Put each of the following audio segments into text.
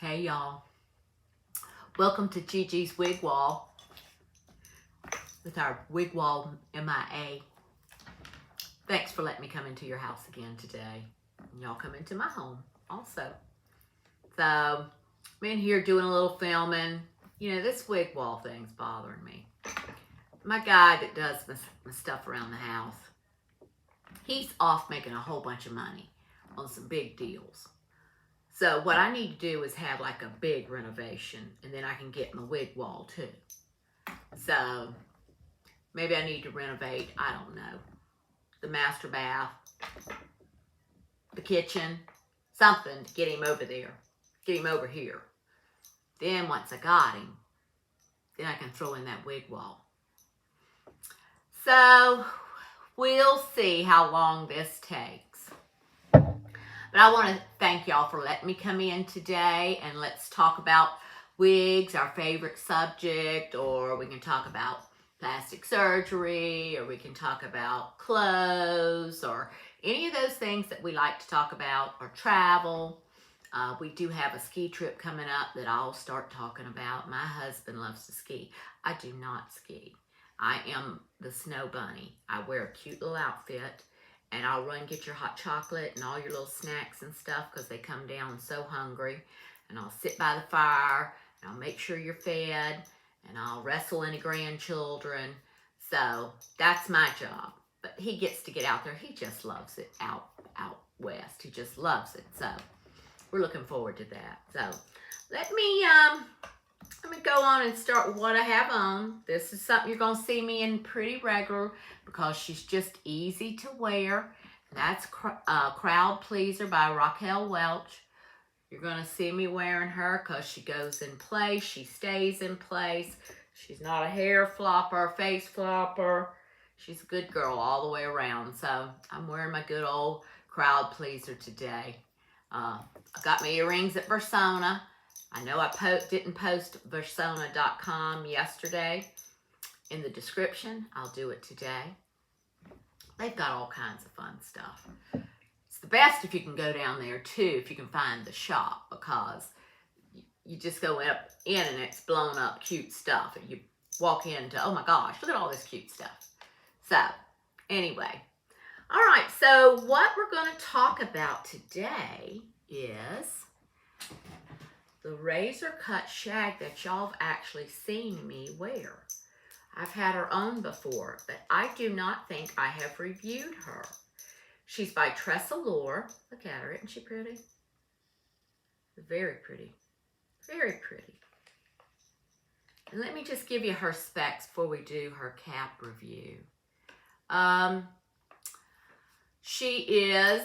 Hey y'all, welcome to Gigi's Wig Wall with our Wig Wall MIA. Thanks for letting me come into your house again today. And y'all come into my home also. So, I'm in here doing a little filming. You know, this wig wall thing's bothering me. My guy that does my stuff around the house, he's off making a whole bunch of money on some big deals. So what I need to do is have like a big renovation, and then I can get my wig wall too. So maybe I need to renovate, I don't know, the master bath, the kitchen, something to get him over there, get him over here. Then once I got him, then I can throw in that wig wall. So we'll see how long this takes. But I want to thank y'all for letting me come in today, and let's talk about wigs, our favorite subject, or we can talk about plastic surgery, or we can talk about clothes, or any of those things that we like to talk about, or travel. We do have a ski trip coming up that I'll start talking about. My husband loves to ski. I do not ski. I am the snow bunny. I wear a cute little outfit, and I'll run get your hot chocolate and all your little snacks and stuff because they come down so hungry. And I'll sit by the fire, and I'll make sure you're fed, and I'll wrestle any grandchildren. So that's my job. But he gets to get out there. He just loves it out west. He just loves it. So we're looking forward to that. So let me go on and start with what I have on. This is something you're going to see me in pretty regular because she's just easy to wear. That's Crowd Pleaser by Raquel Welch. You're going to see me wearing her because she goes in place. She stays in place. She's not a hair flopper, face flopper. She's a good girl all the way around. So I'm wearing my good old Crowd Pleaser today. I got my earrings at Versona. I know I didn't post Versona.com yesterday in the description. I'll do it today. They've got all kinds of fun stuff. It's the best if you can go down there too, if you can find the shop, because you just go up in and it's blown up cute stuff. And you walk into, oh my gosh, look at all this cute stuff. So anyway, all right, so what we're going to talk about today is the razor cut shag that y'all have actually seen me wear. I've had her on before, but I do not think I have reviewed her. She's by Tressallure. Look at her, isn't she pretty? Very pretty. Very pretty. And let me just give you her specs before we do her cap review. She is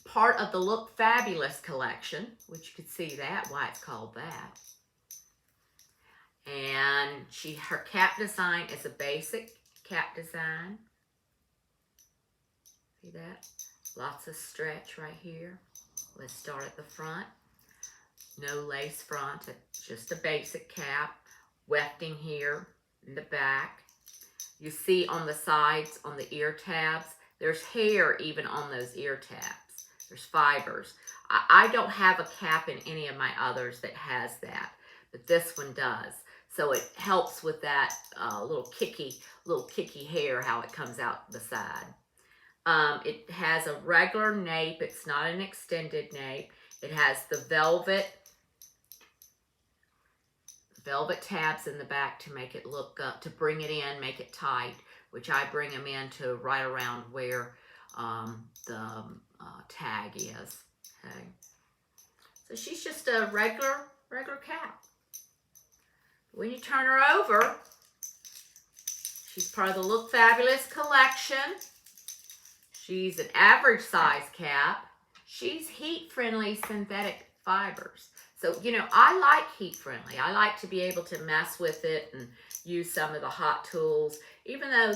part of the Look Fabulous collection, which you could see that, why it's called that. And her cap design is a basic cap design. See that? Lots of stretch right here. Let's start at the front. No lace front, it's just a basic cap. Wefting here in the back. You see on the sides, on the ear tabs, there's hair even on those ear tabs. There's fibers. I don't have a cap in any of my others that has that, but this one does. So it helps with that little kicky hair, how it comes out the side. It has a regular nape. It's not an extended nape. It has the velvet tabs in the back to make it look to bring it in, make it tight, which I bring them in to right around where the tag is. Okay, so she's just a regular cap. When you turn her over, she's part of the Look Fabulous collection. She's an average size cap. She's heat-friendly synthetic fibers. So, you know, I like heat-friendly. I like to be able to mess with it and use some of the hot tools. Even though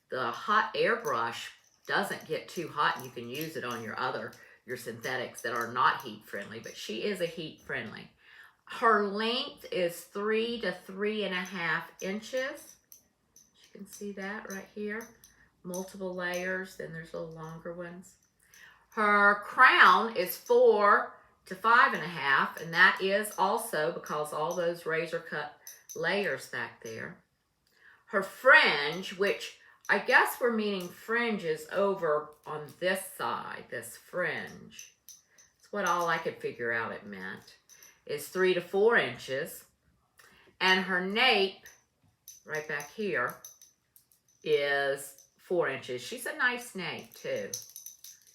the hot airbrush doesn't get too hot, and you can use it on your synthetics that are not heat-friendly, but she is a heat-friendly. Her length is 3 to 3.5 inches. You can see that right here. Multiple layers, then there's little longer ones. Her crown is 4 to 5.5, and that is also because all those razor cut layers back there. Her fringe, which I guess we're meaning fringes over on this side, this fringe. That's what all I could figure out it meant, is 3 to 4 inches. And her nape, right back here, is 4 inches. She's a nice nape too.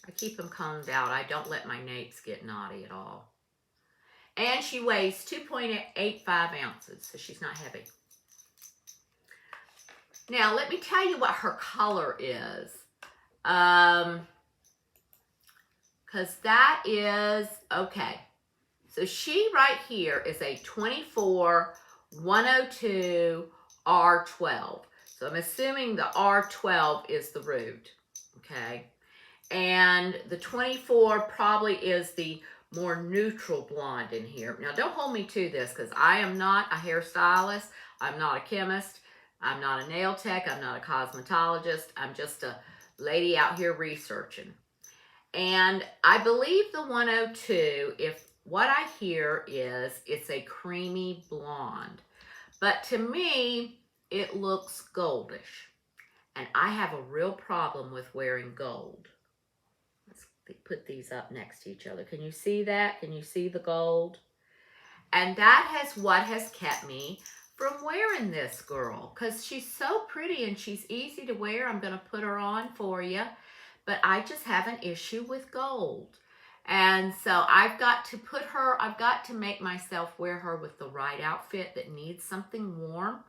I keep them combed out. I don't let my napes get knotty at all. And she weighs 2.85 ounces, so she's not heavy. Now, let me tell you what her color is. Because that is, okay. So she right here is a 24-102 R12. So I'm assuming the R12 is the root, okay? And the 24 probably is the more neutral blonde in here. Now, don't hold me to this because I am not a hairstylist. I'm not a chemist. I'm not a nail tech. I'm not a cosmetologist. I'm just a lady out here researching. And I believe the 102, if what I hear is it's a creamy blonde. But to me, it looks goldish. And I have a real problem with wearing gold. Let's put these up next to each other. Can you see that? Can you see the gold? And that is what has kept me from wearing this girl, because she's so pretty and she's easy to wear. I'm going to put her on for you, but I just have an issue with gold. And so I've got to put her, I've got to make myself wear her with the right outfit that needs something warm.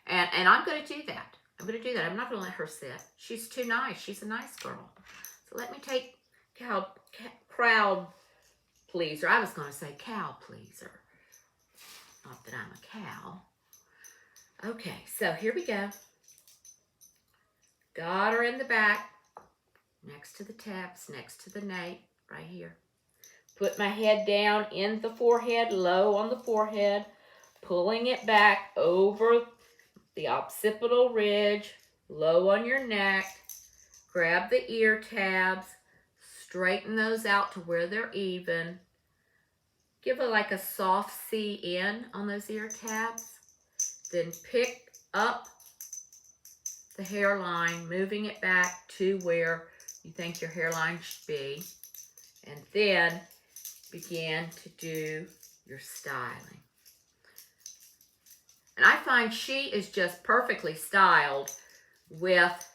And I'm going to do that. I'm going to do that. I'm not going to let her sit. She's too nice. She's a nice girl. So let me take crowd pleaser. I was going to say cow pleaser. Not that I'm a cow. Okay, so here we go. Got her in the back, next to the taps, next to the nape, right here. Put my head down in the forehead, low on the forehead, pulling it back over the occipital ridge, low on your neck. Grab the ear tabs, straighten those out to where they're even. Give it like a soft C in on those ear tabs. Then pick up the hairline, moving it back to where you think your hairline should be. And then begin to do your styling. And I find she is just perfectly styled with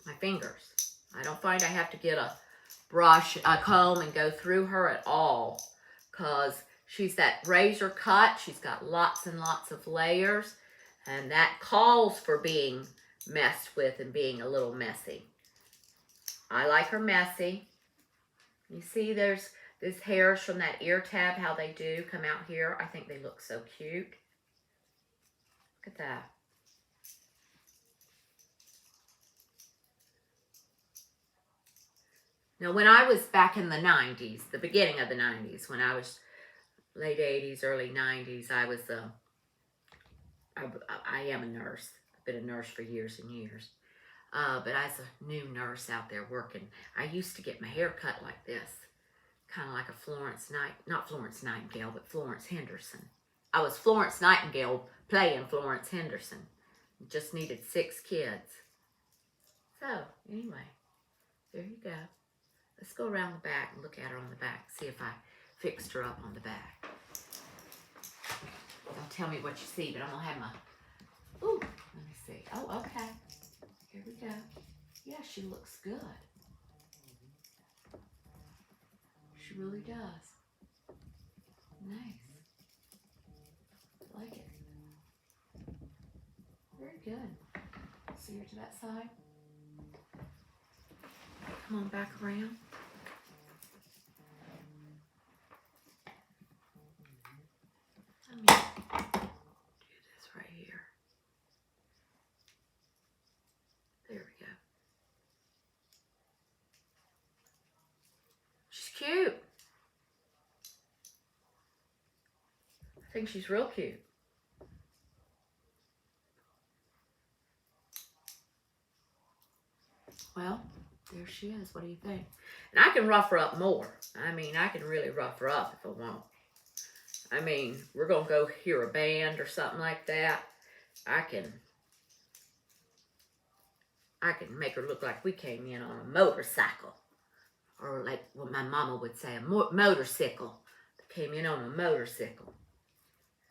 my fingers. I don't find I have to get a brush, a comb, and go through her at all, because she's that razor cut. She's got lots and lots of layers, and that calls for being messed with and being a little messy. I like her messy. You see there's these hairs from that ear tab, how they do come out here. I think they look so cute. Look at that. Now, when I was back in the 90s, the beginning of the 90s, when I was late 80s, early 90s, I am a nurse. I've been a nurse for years and years. But as a new nurse out there working, I used to get my hair cut like this. Kind of like a not Florence Nightingale, but Florence Henderson. I was Florence Nightingale playing Florence Henderson. Just needed 6 kids. So, anyway, there you go. Let's go around the back and look at her on the back. See if I fixed her up on the back. Don't tell me what you see, but I'm going to have my... Ooh, let me see. Oh, okay. Here we go. Yeah, she looks good. She really does. Nice. I like it. Very good. See her to that side. Come on back around. Let me do this right here. There we go. She's cute. I think she's real cute. Well, there she is. What do you think? And I can rough her up more. I mean, I can really rough her up if I want. I mean, we're going to go hear a band or something like that. I can make her look like we came in on a motorcycle. Or like what my mama would say, a motorcycle. Came in on a motorcycle.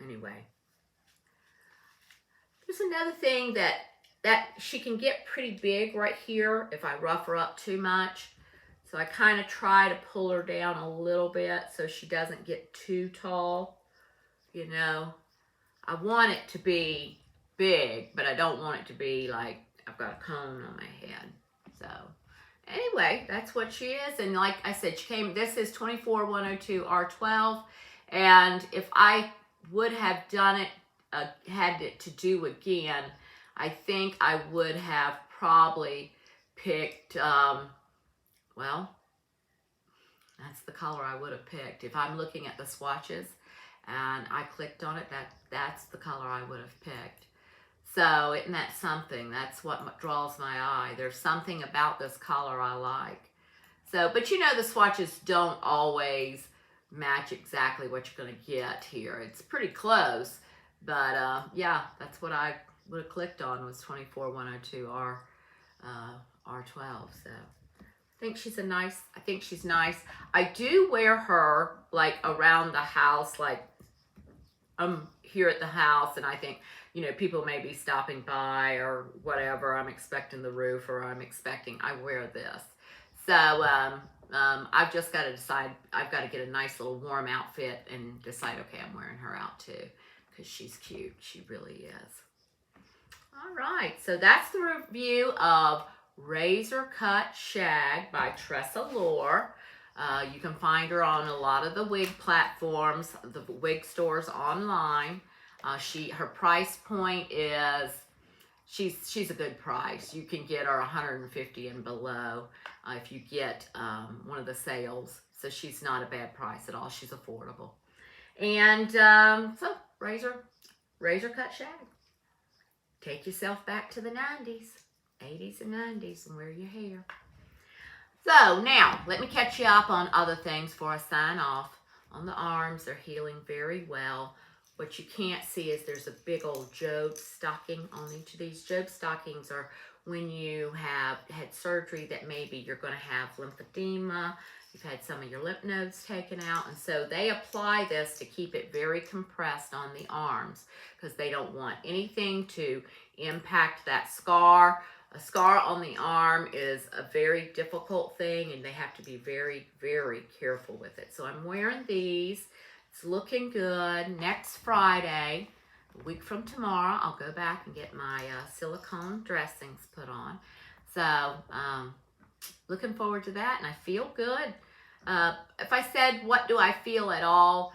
Anyway. There's another thing that she can get pretty big right here if I rough her up too much. So I kind of try to pull her down a little bit so she doesn't get too tall. You know, I want it to be big, but I don't want it to be like I've got a cone on my head. So anyway, that's what she is. And like I said, she came, this is 24102 R12. And if I would have done it, had it to do again, I think I would have probably picked, well, that's the color I would have picked. If I'm looking at the swatches and I clicked on it, that's the color I would have picked. So isn't that something? That's what draws my eye. There's something about this color I like. So, but you know, the swatches don't always match exactly what you're going to get here. It's pretty close, but yeah, that's what I would have clicked on was 24102 R12. So I think she's nice. I do wear her like around the house, like I'm here at the house and I think, you know, people may be stopping by or whatever. I'm expecting the roof or I wear this. So I've just got to decide, I've got to get a nice little warm outfit and decide, okay, I'm wearing her out too because she's cute. She really is. All right, so that's the review of Razor Cut Shag by Tressallure. You can find her on a lot of the wig platforms, the wig stores online. Her price point is, she's a good price. You can get her $150 and below if you get one of the sales. So she's not a bad price at all. She's affordable. And so razor cut shag. Take yourself back to the 90s, 80s and 90s and wear your hair. So now, let me catch you up on other things before I sign off. On the arms, they're healing very well. What you can't see is there's a big old Job stocking on each of these. Job stockings are when you have had surgery that maybe you're going to have lymphedema, you've had some of your lymph nodes taken out, and so they apply this to keep it very compressed on the arms because they don't want anything to impact that scar. A scar on the arm is a very difficult thing and they have to be very, very careful with it. So I'm wearing these. It's looking good. Next Friday, a week from tomorrow, I'll go back and get my silicone dressings put on. So looking forward to that and I feel good. If I said, what do I feel at all?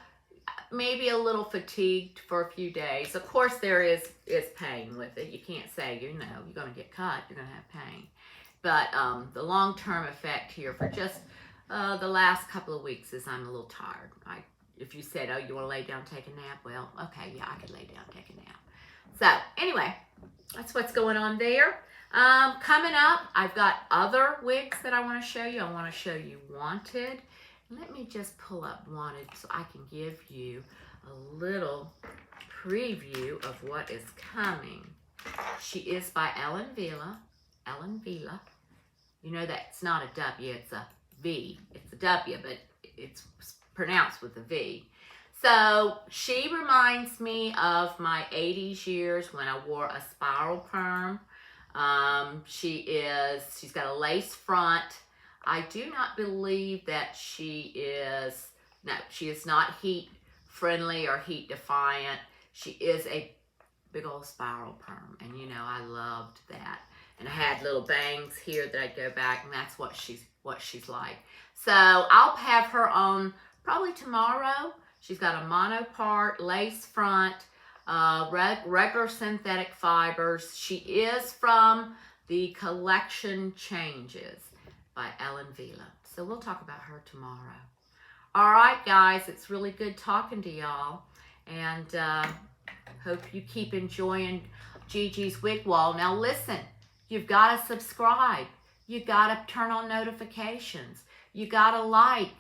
Maybe a little fatigued for a few days. Of course, there is pain with it. You can't say, you know, you're going to get cut, you're going to have pain. But the long-term effect here for just the last couple of weeks is I'm a little tired. If you said, oh, you want to lay down, take a nap? Well, okay, yeah, I could lay down, take a nap. So anyway, that's what's going on there. Coming up, I've got other wigs that I want to show you. I want to show you Wanted. Let me just pull up Wanted so I can give you a little preview of what is coming. She is by Ellen Villa. Ellen Villa. You know that's not a W, it's a V. It's a W, but it's pronounced with a V. So she reminds me of my 80s years when I wore a spiral perm. She's got a lace front. I do not believe that she is not heat friendly or heat defiant. She is a big old spiral perm, and you know I loved that. And I had little bangs here that I'd go back, and that's what she's like. So I'll have her on probably tomorrow. She's got a monopart lace front, regular synthetic fibers. She is from the collection Changes by Ellen Villa. So we'll talk about her tomorrow. All right, guys, it's really good talking to y'all. And hope you keep enjoying Gigi's Wig Wall. Now listen, you've got to subscribe. You got to turn on notifications. You got to like.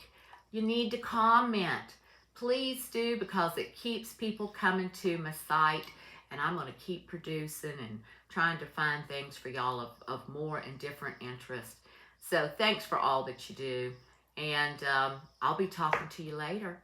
You need to comment. Please do, because it keeps people coming to my site, and I'm going to keep producing and trying to find things for y'all of more and different interest. So thanks for all that you do, and I'll be talking to you later.